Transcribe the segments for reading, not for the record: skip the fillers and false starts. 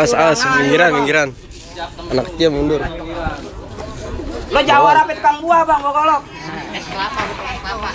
As minggiran. Anak kecil mundur. Lo jawab apa tukang buah bang, golok. Es kelapa bukan es kelapa.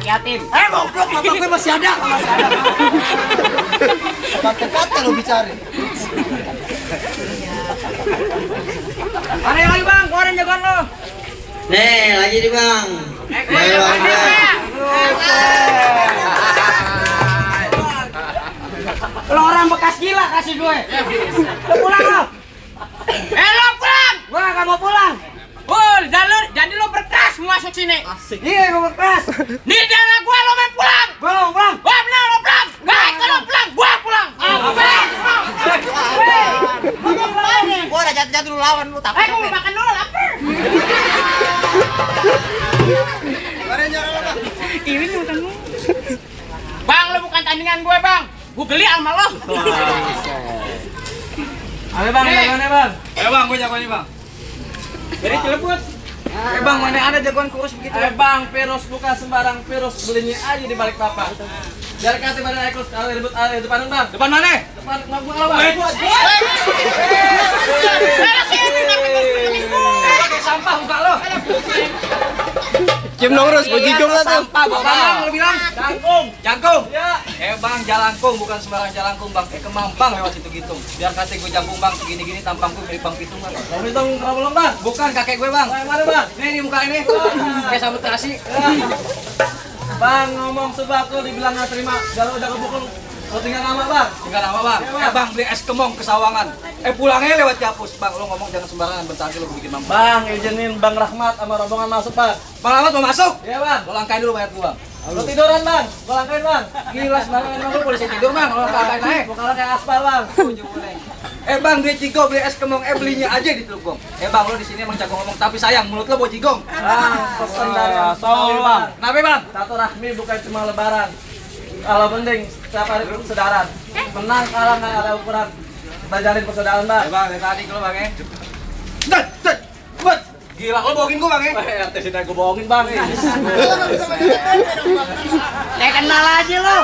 Yatim. Goblok, bapak gue masih ada. Kata-kata lo bicara. Mana lagi bang, keluarin jagoan lo. Nih, lagi nih bang. Lo orang bekas gila kasih gue. Lo pulang lo. Lo pulang. Gua gak mau pulang. Jadi lo berkas mau masuk sini. Asik. Iya, gue berkas. Nih daerah gua lo main pulang. Pulang. Gua pulang, lo pulang. Baik, kalau pulang, gua pulang. Gua udah jatuh-jatuh lu lawan lu takut. Gua mau makan dulu lapar. Ini makan dulu. Bang, lo bukan tandingan gue, Bang. Gue geli sama lo. Ayo bang, jagoannya bang. Ayo bang, gue jagoan nih bang. Jadi Cilebut. Bang, mana ada jagoan kurus begitu? Bang, virus bukan sembarang virus, belinya aja di balik papan. Biar kata badan ekos, ribut depan bang. Depan mana? Depan ngomong bang. Sampah muka lo. Cium dong Rus, bojigong lah tuh. Sampah bang, lo bilang. Jangkung. Ya. Bang, jalangkung bukan sembarang jalangkung bang. Kemampang lewat situ gitu. Biar kata gue jangkung bang, segini-gini tampang gue mirip bang Pitung bang. Bang Pitung belum bang? Bukan kakek gue bang. Mana bang? Nih muka ini. Kayak sambut terasi. Bang ngomong sebab lo dibilang nggak terima. Kalau udah kebukul, lo tinggal nama bang. Tinggal nama bang. Bang beli es kemong ke Sawangan. Pulangnya lewat Japus bang. Lo ngomong jangan sembarangan, bentar lagi lo bikin mampu. Bang, izinin Bang Rahmat sama rombongan masuk bang. Bang Rahmat mau masuk? Iya bang. Lo langkain dulu bayar gua. Lo tiduran bang, gue langkain bang. Gila sembarangan bang, lo polisi tidur bang. Lo langkain naik. Gue kalah kayak aspal bang. Bang, beli jigong, beli es kemong, belinya aja di Teluk Gong. Bang, lo di sini emang jago ngomong, tapi sayang mulut lo bawa jigong. Bang, pesan dari Sol bang. Kenapa bang? Satu rahmi bukan cuma lebaran. Kalau penting setiap hari persaudaraan. Menang kalah nggak ada ukuran. Kita jalin persaudaraan bang. Bang, dari tadi lo bang buat. Gila, lo bohongin gua bang RT sini gue bohongin bang. Kenal aja lo.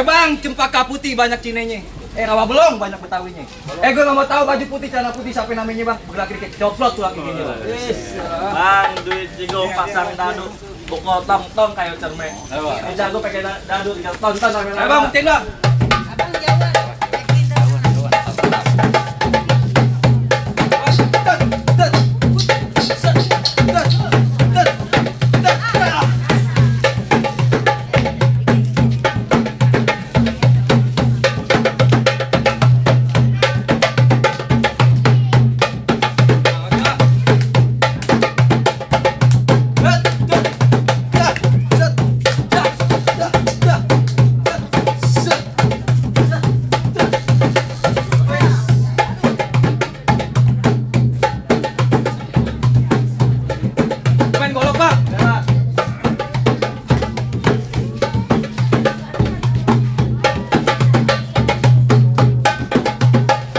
Bang, cempaka putih banyak cinenya. Rawa belum banyak betawinya. Gue nggak mau tahu baju putih, celana putih, siapa namanya bang? Bergerak dikit, coplot tuh lagi gini bang. Bang, duit jigo pasang dadu. Pukul tong kayak cermek. Jago pakai dadu, tonton namanya. Bang, buktiin bang.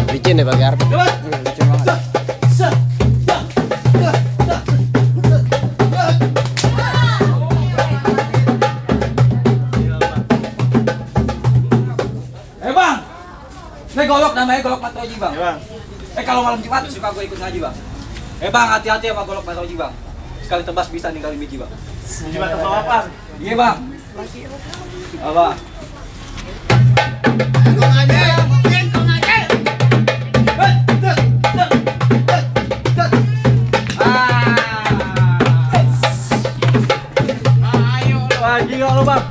Licin deh bagi Arif. Licin banget. Bang, ini golok namanya golok Patroji bang. Bang. Kalau malam Jumat suka gue ikut ngaji bang. Bang, hati-hati sama golok Patroji bang. Sekali tebas bisa ninggalin biji bang. Gimana tuh apa? Iya bang. Apa? lo bang,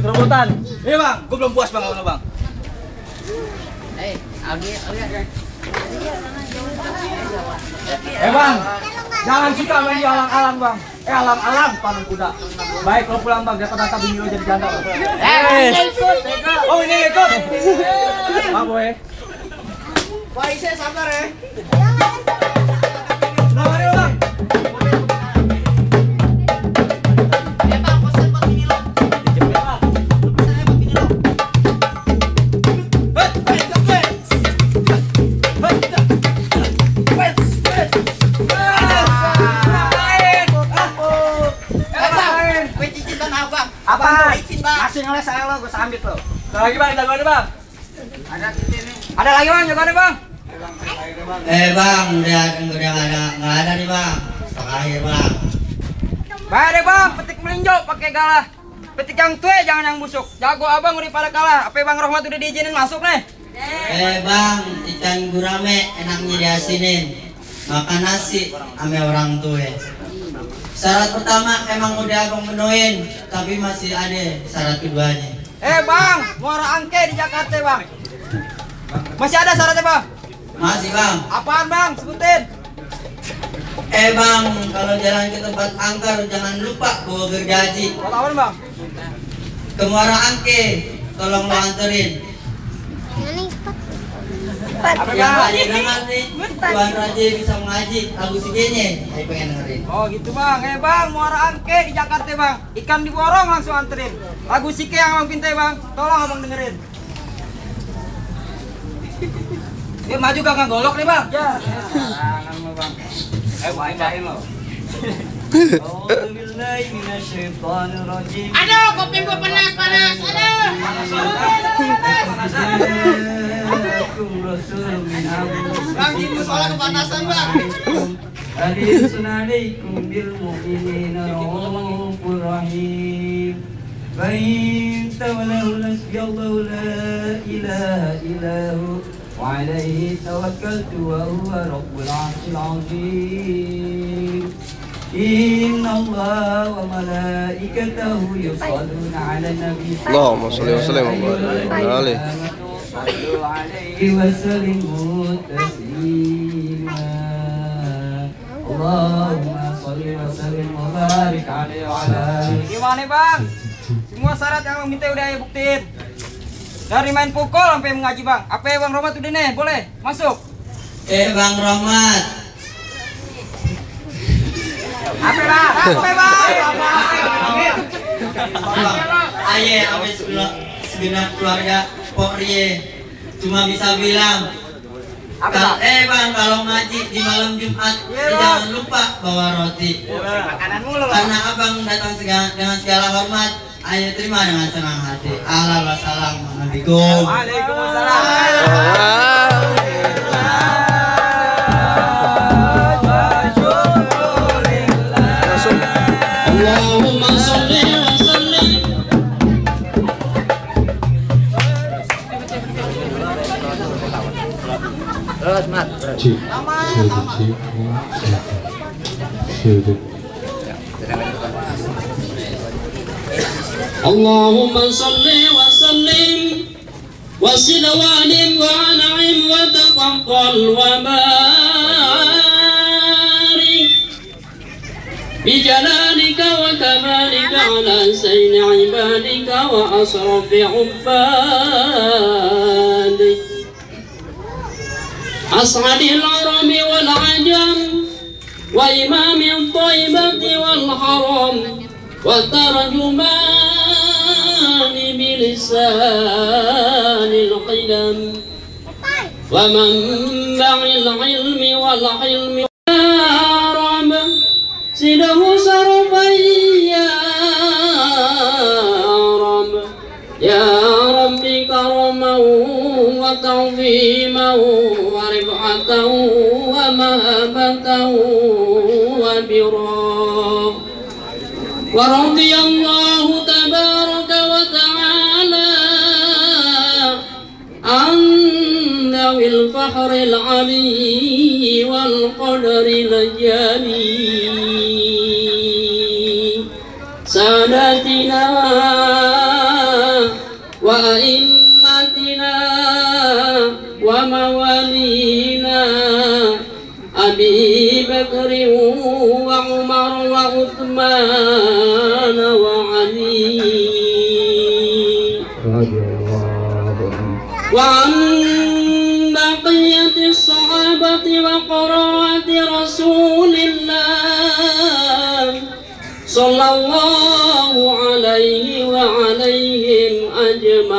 rebutan. Iya bang, gue belum puas bang sama lo bang. Bang, jangan suka main di alang-alang bang. Alang-alang panen kuda. Baik kalau pulang bang, dapat tangkap bini lo jadi janda. Oh ini ikut. Bang boy. Wah, saya sabar ya. Selamat ya bang. Bang, pesan buat ini lo. Pesannya buat ini lo. Gue cicin tanah abang. Apa? Cicin bang. Masih ngeles saya lo, gue sambit lo. Ada lagi bang, jagoannya bang. Ada lagi bang, jagoannya bang. Bang, udah nggak ada nih bang. Stok akhir bang. Baik deh bang, petik melinjo pakai galah. Petik yang tue, jangan yang busuk. Jago abang udah pada kalah. Apa bang Rahmat udah diizinin masuk nih? Bang, ikan gurame enaknya diasinin. Makan nasi ame orang tua. Syarat pertama emang udah abang menuin, tapi masih ada syarat keduanya. Bang, Muara Angke di Jakarta bang. Masih ada syaratnya bang? Masih bang. Apaan bang? Sebutin. Bang, kalau jalan ke tempat angker jangan lupa bawa gergaji. Mau tahu bang? Ke Muara Angke, tolong lo anterin. Apa Yang bang? aja dengar nih, Tuan Raja bisa mengaji lagu sigenya. Ayo pengen dengerin. Oh gitu bang. Bang, Muara Angke di Jakarta bang. Ikan diborong langsung anterin. Lagu Sike yang abang pintai bang. Tolong abang dengerin. Dia maju gak golok nih bang. Ya. Bacain lo. Aduh, kopi gua panas. Aduh. Bang, ini soalnya kepanasan bang. Assalamualaikum bil mu'minina raufur rahim. Bain tawallahu nasbiyallahu la ilaha illahu wa alaihi tawakkaltu wa huwa rabbul arsyil azim. Inna Allah wa malaikatahu yusalluna 'alan nabi. Allahumma sholli wa sallim wa barik alaihi. Sallu alaihi wa sallimu taslima. Allahumma sholli wa sallim wa barik alaihi wa ala alihi. Gimana bang? Semua syarat yang abang minta udah buktiin. Dari main pukul sampai mengaji bang. Apa ya bang Rahmat udah nih? Boleh masuk. Bang Rahmat. Apa bang? Apa bang? Aye, sampai segenap keluarga Pokrie cuma bisa bilang. Bang, kalau ngaji di malam Jumat jangan lupa bawa roti. Makanan mulu. Karena abang datang dengan segala hormat, ayo terima dengan senang hati. Assalamualaikum. Waalaikumsalam. Allahumma sholli wa sallim. Terus mat. Allahumma salli wa sallim wa sil wa alim wa an'im wa taqabbal wa barik bi jalalika wa kamalika ala sayni ibadika wa asrafi ubbadik as'adil arami wal ajam wa imamil taibati wal haram wa tarjumani bilisanil qidam wa manba'il ilmi wal hilmi rab sidahu sarfayya rab ya rabbi karaman wa ta'ziman wa rif'atan wa mahabatan wa birra wa radiyallahu tabaraka wa ta'ala an dhawil fahril ali wal qadaril jami sadatina ولينا أبي بكر وعمر وعثمان وعلي وعن بقية الصحابة وقراءة رسول الله صلى الله عليه وعليهم أجمعين.